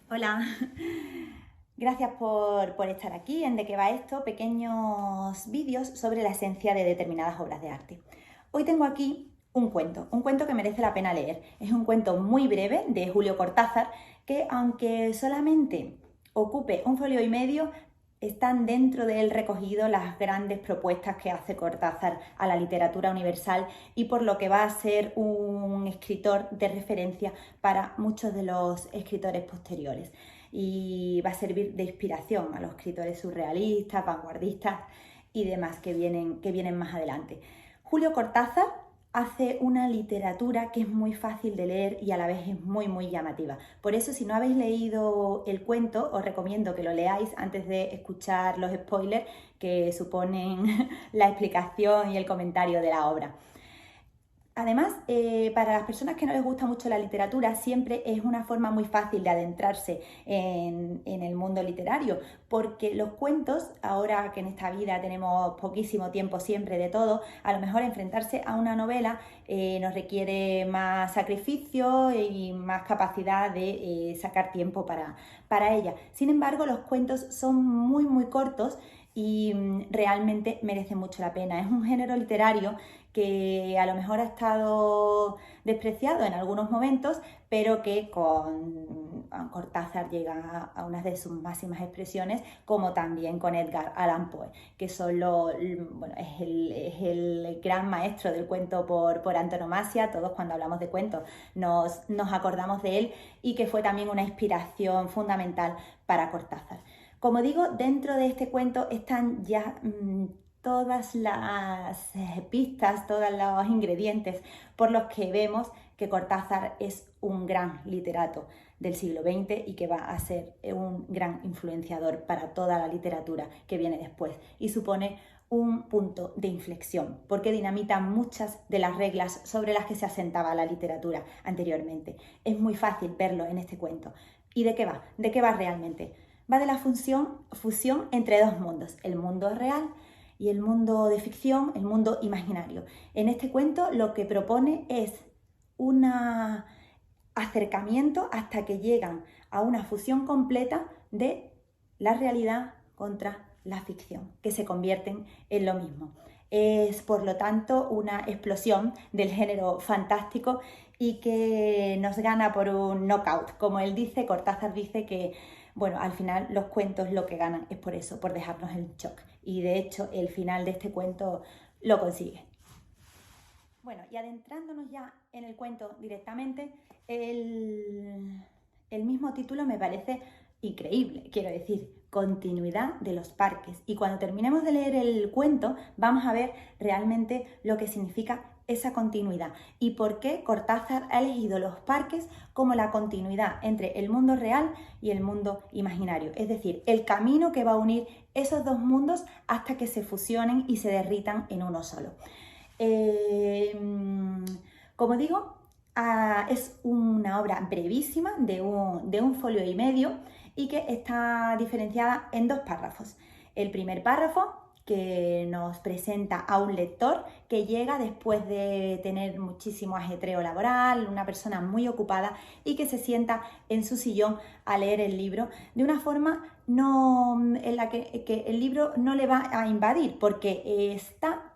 Hola, gracias por estar aquí en De qué va esto, pequeños vídeos sobre la esencia de determinadas obras de arte. Hoy tengo aquí un cuento que merece la pena leer. Es un cuento muy breve de Julio Cortázar que, aunque solamente ocupe un folio y medio, están dentro de él recogido las grandes propuestas que hace Cortázar a la literatura universal y por lo que va a ser un escritor de referencia para muchos de los escritores posteriores y va a servir de inspiración a los escritores surrealistas, vanguardistas y demás que vienen más adelante. Julio Cortázar hace una literatura que es muy fácil de leer y a la vez es muy llamativa. Por eso, si no habéis leído el cuento, os recomiendo que lo leáis antes de escuchar los spoilers que suponen la explicación y el comentario de la obra. Además, para las personas que no les gusta mucho la literatura, siempre es una forma muy fácil de adentrarse en el mundo literario, porque los cuentos, ahora que en esta vida tenemos poquísimo tiempo siempre de todo, a lo mejor enfrentarse a una novela nos requiere más sacrificio y más capacidad de sacar tiempo para ella. Sin embargo, los cuentos son muy cortos y realmente merecen mucho la pena. Es un género literario que a lo mejor ha estado despreciado en algunos momentos, pero que con Cortázar llega a una de sus máximas expresiones, como también con Edgar Allan Poe, que son bueno, es el gran maestro del cuento por antonomasia. Todos cuando hablamos de cuentos nos acordamos de él y que fue también una inspiración fundamental para Cortázar. Como digo, dentro de este cuento están ya todas las pistas, todos los ingredientes por los que vemos que Cortázar es un gran literato del siglo XX y que va a ser un gran influenciador para toda la literatura que viene después y supone un punto de inflexión porque dinamita muchas de las reglas sobre las que se asentaba la literatura anteriormente. Es muy fácil verlo en este cuento. ¿Y de qué va? ¿De qué va realmente? Va de la fusión entre dos mundos, el mundo real y el mundo de ficción, el mundo imaginario. En este cuento lo que propone es un acercamiento hasta que llegan a una fusión completa de la realidad contra la ficción, que se convierten en lo mismo. Es, por lo tanto, una explosión del género fantástico y que nos gana por un knockout. Como él dice, Cortázar dice que, bueno, al final los cuentos lo que ganan es por eso, por dejarnos en shock. Y de hecho, el final de este cuento lo consigue. Bueno, y adentrándonos ya en el cuento directamente, el mismo título me parece increíble, quiero decir, continuidad de los parques. Y cuando terminemos de leer el cuento, vamos a ver realmente lo que significa esa continuidad y por qué Cortázar ha elegido los parques como la continuidad entre el mundo real y el mundo imaginario. Es decir, el camino que va a unir esos dos mundos hasta que se fusionen y se derritan en uno solo. Como digo, es una obra brevísima de un folio y medio y que está diferenciada en dos párrafos. El primer párrafo, que nos presenta a un lector que llega después de tener muchísimo ajetreo laboral, una persona muy ocupada y que se sienta en su sillón a leer el libro de una forma en la que el libro no le va a invadir porque está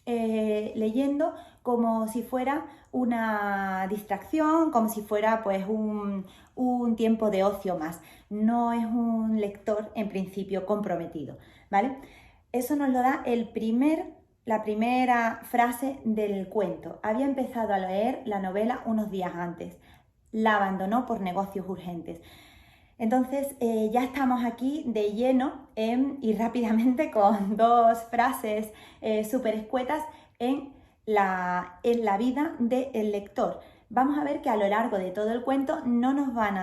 leyendo como si fuera una distracción, como si fuera pues un tiempo de ocio más. No es un lector en principio comprometido, ¿vale? Eso nos lo da la primera frase del cuento. Había empezado a leer la novela unos días antes. La abandonó por negocios urgentes. Entonces ya estamos aquí de lleno y rápidamente con dos frases súper escuetas en la vida del lector. Vamos a ver que a lo largo de todo el cuento no nos van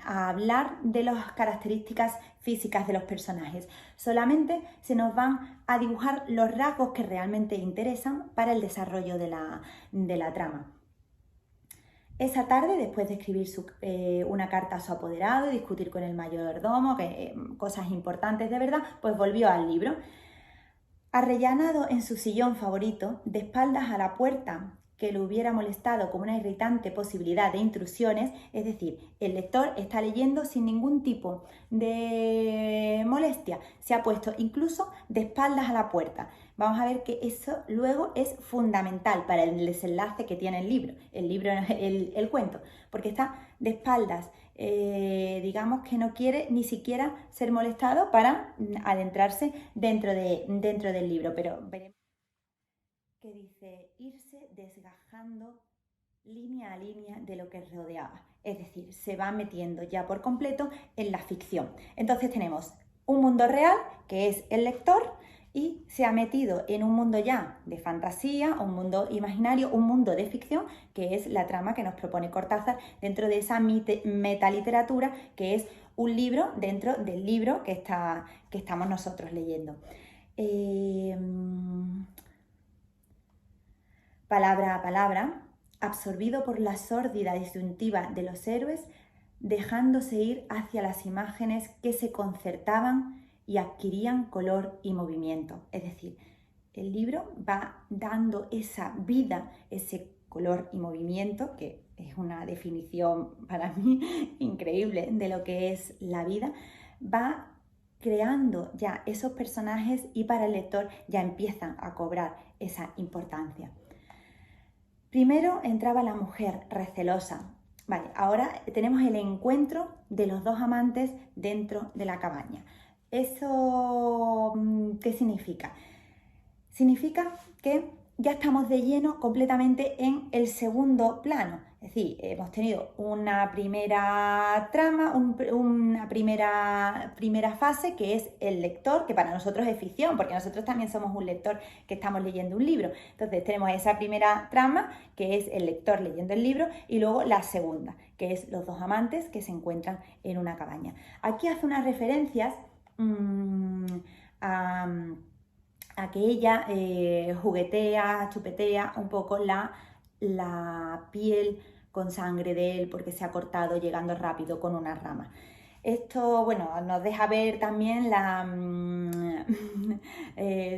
a hablar de las características físicas de los personajes, solamente se nos van a dibujar los rasgos que realmente interesan para el desarrollo de la trama. Esa tarde, después de escribir una carta a su apoderado y discutir con el mayordomo, cosas importantes de verdad, pues volvió al libro. Arrellanado en su sillón favorito, de espaldas a la puerta que lo hubiera molestado como una irritante posibilidad de intrusiones, es decir, el lector está leyendo sin ningún tipo de molestia, se ha puesto incluso de espaldas a la puerta. Vamos a ver que eso luego es fundamental para el desenlace que tiene el cuento, porque está de espaldas, digamos que no quiere ni siquiera ser molestado para adentrarse dentro del libro, pero veremos que dice irse desgajando línea a línea de lo que rodeaba, es decir, se va metiendo ya por completo en la ficción. Entonces tenemos un mundo real, que es el lector, y se ha metido en un mundo ya de fantasía, un mundo imaginario, un mundo de ficción, que es la trama que nos propone Cortázar dentro de esa metaliteratura, que es un libro dentro del libro que estamos nosotros leyendo. Palabra a palabra, absorbido por la sórdida disyuntiva de los héroes, dejándose ir hacia las imágenes que se concertaban y adquirían color y movimiento. Es decir, el libro va dando esa vida, ese color y movimiento, que es una definición para mí increíble de lo que es la vida, va creando ya esos personajes y para el lector ya empiezan a cobrar esa importancia. Primero entraba la mujer recelosa. Vale, ahora tenemos el encuentro de los dos amantes dentro de la cabaña. ¿Eso qué significa? Significa que ya estamos de lleno completamente en el segundo plano. Es decir, hemos tenido una primera trama, una primera fase que es el lector, que para nosotros es ficción, porque nosotros también somos un lector que estamos leyendo un libro. Entonces tenemos esa primera trama, que es el lector leyendo el libro, y luego la segunda, que es los dos amantes que se encuentran en una cabaña. Aquí hace unas referencias a que ella juguetea, chupetea un poco la piel con sangre de él porque se ha cortado llegando rápido con una rama. Esto, bueno, nos deja ver también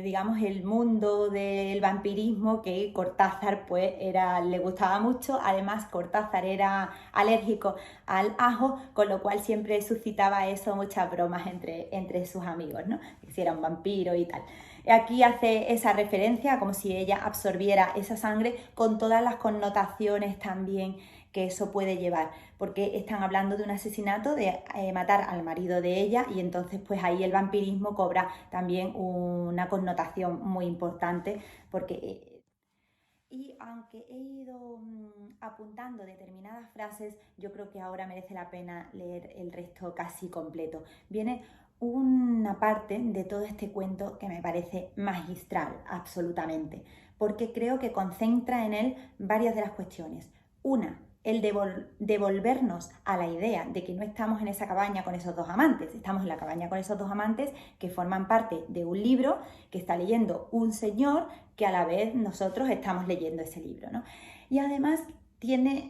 digamos, el mundo del vampirismo que Cortázar pues le gustaba mucho. Además, Cortázar era alérgico al ajo, con lo cual siempre suscitaba eso muchas bromas entre sus amigos, ¿no? Que si era un vampiro y tal. Aquí hace esa referencia como si ella absorbiera esa sangre con todas las connotaciones también que eso puede llevar, porque están hablando de un asesinato, de matar al marido de ella, y entonces pues ahí el vampirismo cobra también una connotación muy importante, porque y aunque he ido apuntando determinadas frases, yo creo que ahora merece la pena leer el resto casi completo. Viene una parte de todo este cuento que me parece magistral, absolutamente, porque creo que concentra en él varias de las cuestiones. Una, el devolvernos a la idea de que no estamos en esa cabaña con esos dos amantes, estamos en la cabaña con esos dos amantes que forman parte de un libro que está leyendo un señor que a la vez nosotros estamos leyendo ese libro, ¿no? Y además tiene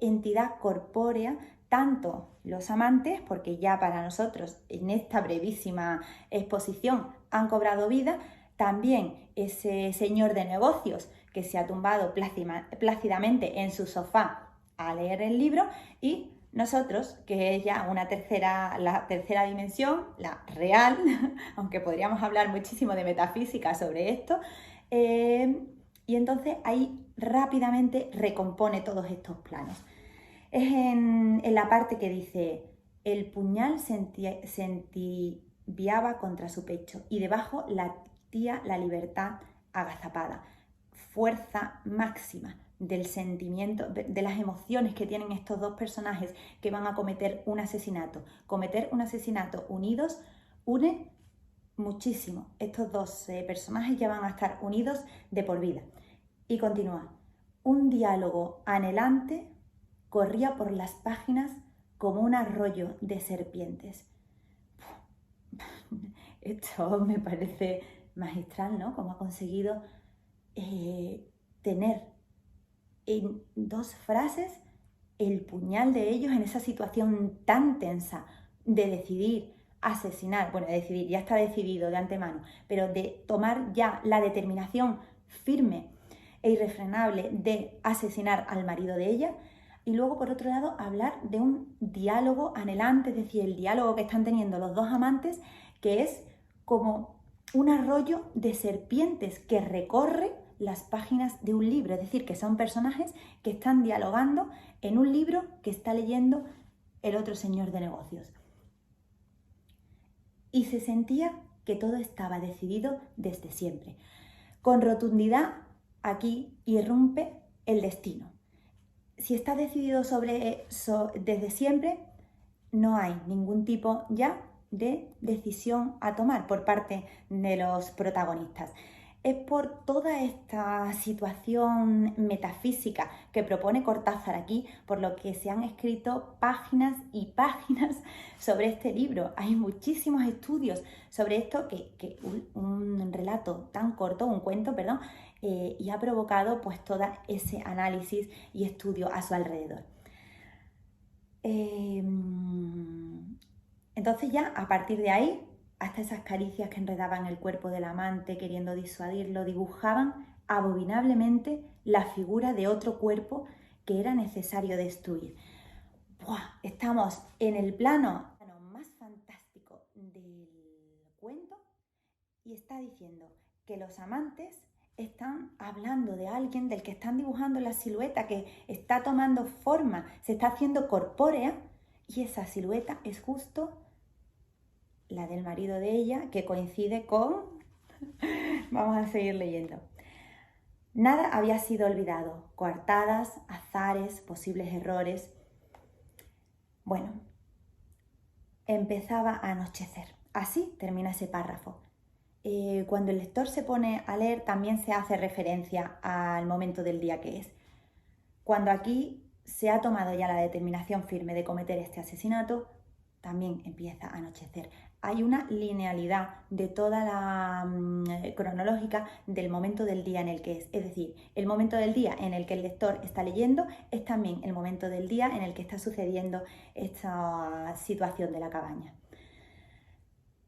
entidad corpórea, tanto los amantes, porque ya para nosotros en esta brevísima exposición han cobrado vida, también ese señor de negocios que se ha tumbado plácidamente en su sofá a leer el libro, y nosotros, que es ya la tercera dimensión, la real, aunque podríamos hablar muchísimo de metafísica sobre esto, y entonces ahí rápidamente recompone todos estos planos. Es en la parte que dice, el puñal se entibiaba contra su pecho y debajo latía la libertad agazapada. Fuerza máxima del sentimiento, de las emociones que tienen estos dos personajes que van a cometer un asesinato. Cometer un asesinato unidos une muchísimo. Estos dos personajes ya van a estar unidos de por vida. Y continúa. Un diálogo anhelante corría por las páginas como un arroyo de serpientes. Esto me parece magistral, ¿no? Cómo ha conseguido tener en dos frases el puñal de ellos en esa situación tan tensa de decidir asesinar, bueno, decidir, ya está decidido de antemano, pero de tomar ya la determinación firme e irrefrenable de asesinar al marido de ella. Y luego, por otro lado, hablar de un diálogo anhelante, es decir, el diálogo que están teniendo los dos amantes, que es como un arroyo de serpientes que recorre las páginas de un libro, es decir, que son personajes que están dialogando en un libro que está leyendo el otro señor de negocios. Y se sentía que todo estaba decidido desde siempre. Con rotundidad, aquí irrumpe el destino. Si está decidido desde siempre, no hay ningún tipo ya de decisión a tomar por parte de los protagonistas. Es por toda esta situación metafísica que propone Cortázar aquí, por lo que se han escrito páginas y páginas sobre este libro. Hay muchísimos estudios sobre esto, que un relato tan corto, un cuento, perdón, y ha provocado pues todo ese análisis y estudio a su alrededor. Entonces ya a partir de ahí, hasta esas caricias que enredaban el cuerpo del amante queriendo disuadirlo, dibujaban abominablemente la figura de otro cuerpo que era necesario destruir. ¡Buah! Estamos en el plano más fantástico del cuento y está diciendo que los amantes están hablando de alguien del que están dibujando la silueta, que está tomando forma, se está haciendo corpórea, y esa silueta es justo la del marido de ella, que coincide con... Vamos a seguir leyendo. Nada había sido olvidado, coartadas, azares, posibles errores. Bueno, empezaba a anochecer. Así termina ese párrafo. Cuando el lector se pone a leer, también se hace referencia al momento del día que es. Cuando aquí se ha tomado ya la determinación firme de cometer este asesinato, también empieza a anochecer. Hay una linealidad de toda la cronológica del momento del día en el que es decir, el momento del día en el que el lector está leyendo es también el momento del día en el que está sucediendo esta situación de la cabaña.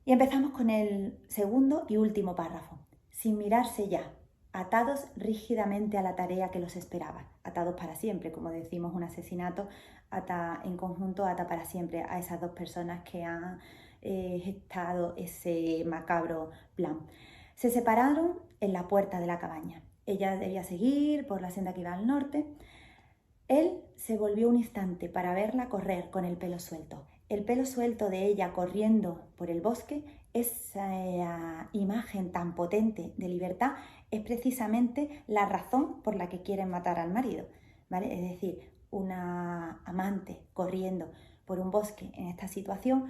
Y empezamos con el segundo y último párrafo. Sin mirarse ya, atados rígidamente a la tarea que los esperaba, atados para siempre, como decimos, un asesinato ata en conjunto, ata para siempre a esas dos personas que han gestado ese macabro plan. Se separaron en la puerta de la cabaña. Ella debía seguir por la senda que iba al norte. Él se volvió un instante para verla correr con el pelo suelto. El pelo suelto de ella corriendo por el bosque, esa imagen tan potente de libertad, es precisamente la razón por la que quieren matar al marido, ¿vale? Es decir, una amante corriendo por un bosque en esta situación,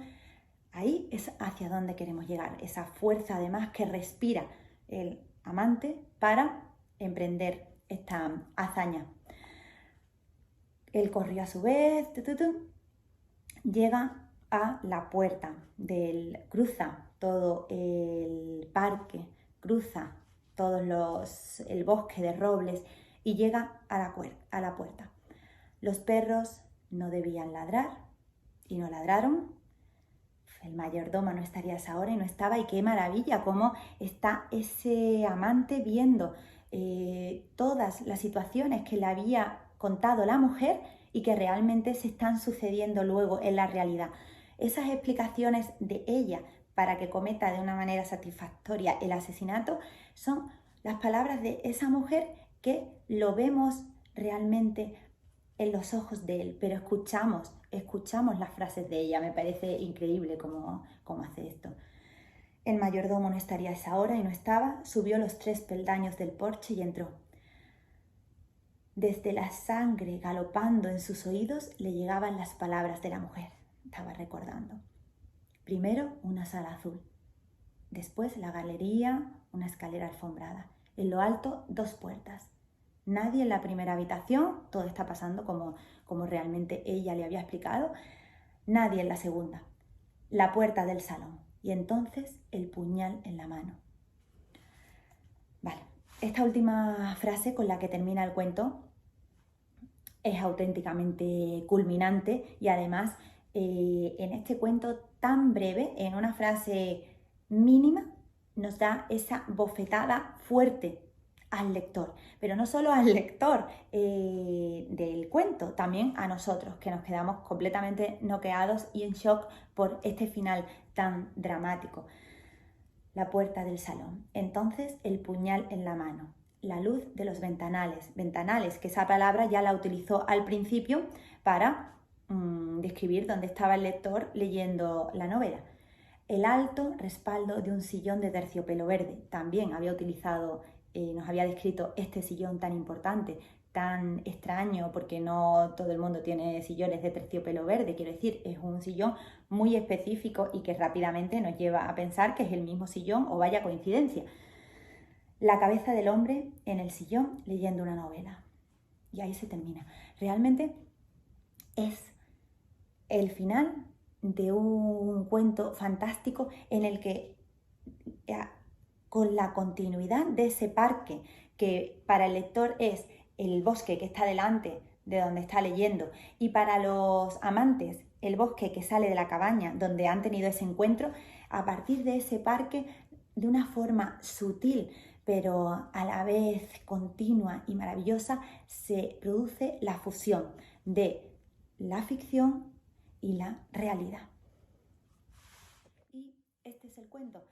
ahí es hacia donde queremos llegar, esa fuerza además que respira el amante para emprender esta hazaña. Él corrió a su vez, llega a la puerta cruza todo el parque, cruza el bosque de robles y llega a la puerta. Los perros no debían ladrar y no ladraron. El mayordomo no estaría a esa hora y no estaba, y qué maravilla cómo está ese amante viendo todas las situaciones que le había contado la mujer y que realmente se están sucediendo luego en la realidad. Esas explicaciones de ella para que cometa de una manera satisfactoria el asesinato son las palabras de esa mujer que lo vemos realmente en los ojos de él, pero escuchamos las frases de ella. Me parece increíble cómo hace esto. El mayordomo no estaría a esa hora y no estaba, subió los 3 peldaños del porche y entró. Desde la sangre galopando en sus oídos le llegaban las palabras de la mujer. Estaba recordando. Primero una sala azul, después la galería, una escalera alfombrada. En lo alto 2 puertas. Nadie en la primera habitación, todo está pasando como realmente ella le había explicado. Nadie en la segunda. La puerta del salón. Y entonces el puñal en la mano. Vale, esta última frase con la que termina el cuento es auténticamente culminante y además en este cuento tan breve, en una frase mínima, nos da esa bofetada fuerte al lector, pero no solo al lector del cuento, también a nosotros, que nos quedamos completamente noqueados y en shock por este final tan dramático. La puerta del salón, entonces el puñal en la mano, la luz de los ventanales, que esa palabra ya la utilizó al principio para describir dónde estaba el lector leyendo la novela. El alto respaldo de un sillón de terciopelo verde, también había utilizado, nos había descrito este sillón tan importante, tan extraño, porque no todo el mundo tiene sillones de terciopelo verde, quiero decir, es un sillón muy específico y que rápidamente nos lleva a pensar que es el mismo sillón o vaya coincidencia. La cabeza del hombre en el sillón leyendo una novela. Y ahí se termina. Realmente es el final de un cuento fantástico en el que, con la continuidad de ese parque, que para el lector es el bosque que está delante de donde está leyendo, y para los amantes el bosque que sale de la cabaña donde han tenido ese encuentro, a partir de ese parque, de una forma sutil pero a la vez continua y maravillosa, se produce la fusión de la ficción y la realidad. Y este es el cuento.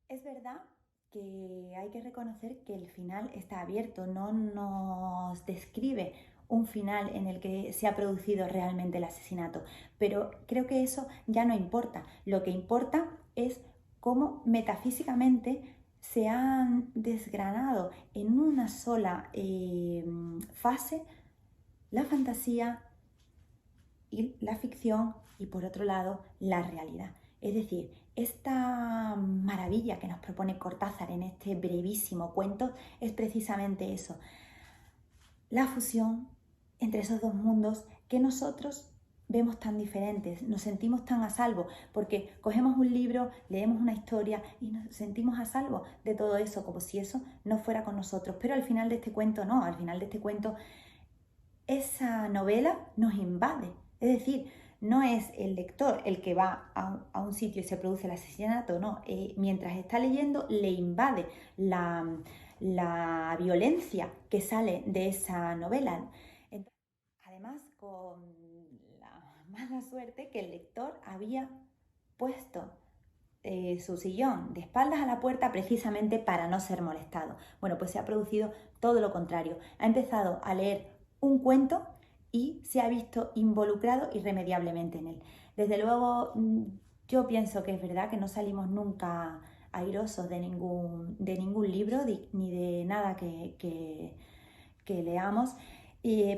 Es verdad que hay que reconocer que el final está abierto, no nos describe un final en el que se ha producido realmente el asesinato, pero creo que eso ya no importa. Lo que importa es cómo metafísicamente se han desgranado en una sola fase la fantasía y la ficción y por otro lado la realidad. Es decir, esta maravilla que nos propone Cortázar en este brevísimo cuento es precisamente eso, la fusión entre esos dos mundos que nosotros vemos tan diferentes, nos sentimos tan a salvo, porque cogemos un libro, leemos una historia y nos sentimos a salvo de todo eso, como si eso no fuera con nosotros. Pero al final de este cuento no, al final de este cuento esa novela nos invade. Es decir, no es el lector el que va a un sitio y se produce el asesinato, no. Mientras está leyendo le invade la violencia que sale de esa novela. Entonces, además, con la mala suerte que el lector había puesto su sillón de espaldas a la puerta precisamente para no ser molestado. Bueno, pues se ha producido todo lo contrario. Ha empezado a leer un cuento y se ha visto involucrado irremediablemente en él. Desde luego, yo pienso que es verdad que no salimos nunca airosos de ningún libro ni de nada que leamos,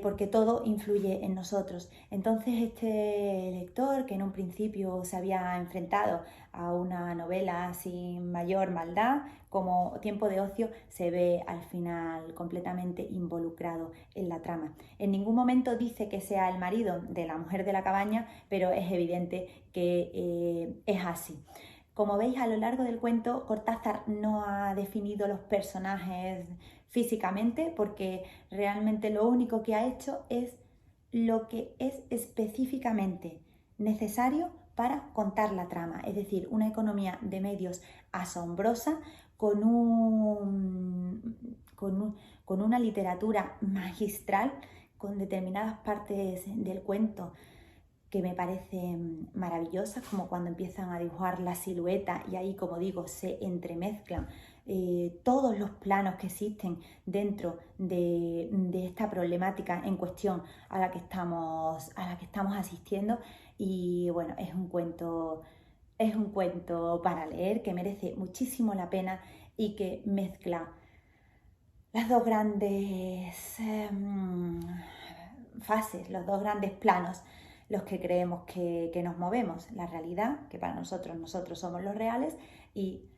porque todo influye en nosotros. Entonces este lector, que en un principio se había enfrentado a una novela sin mayor maldad, como tiempo de ocio, se ve al final completamente involucrado en la trama. En ningún momento dice que sea el marido de la mujer de la cabaña, pero es evidente que es así. Como veis, a lo largo del cuento, Cortázar no ha definido los personajes físicamente, porque realmente lo único que ha hecho es lo que es específicamente necesario para contar la trama, es decir, una economía de medios asombrosa, con una literatura magistral, con determinadas partes del cuento que me parecen maravillosas, como cuando empiezan a dibujar la silueta y ahí, como digo, se entremezclan todos los planos que existen dentro de esta problemática en cuestión a la que estamos asistiendo. Y bueno, es un cuento para leer que merece muchísimo la pena y que mezcla las dos grandes fases, los dos grandes planos, los que creemos que nos movemos, la realidad, que para nosotros somos los reales, y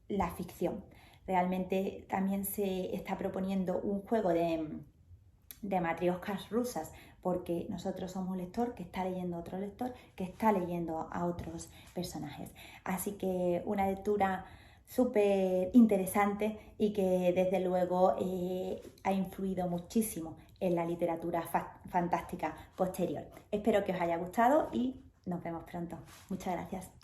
la ficción. Realmente también se está proponiendo un juego de matrioscas rusas, porque nosotros somos un lector que está leyendo a otro lector, que está leyendo a otros personajes. Así que una lectura súper interesante y que desde luego ha influido muchísimo en la literatura fantástica posterior. Espero que os haya gustado y nos vemos pronto. Muchas gracias.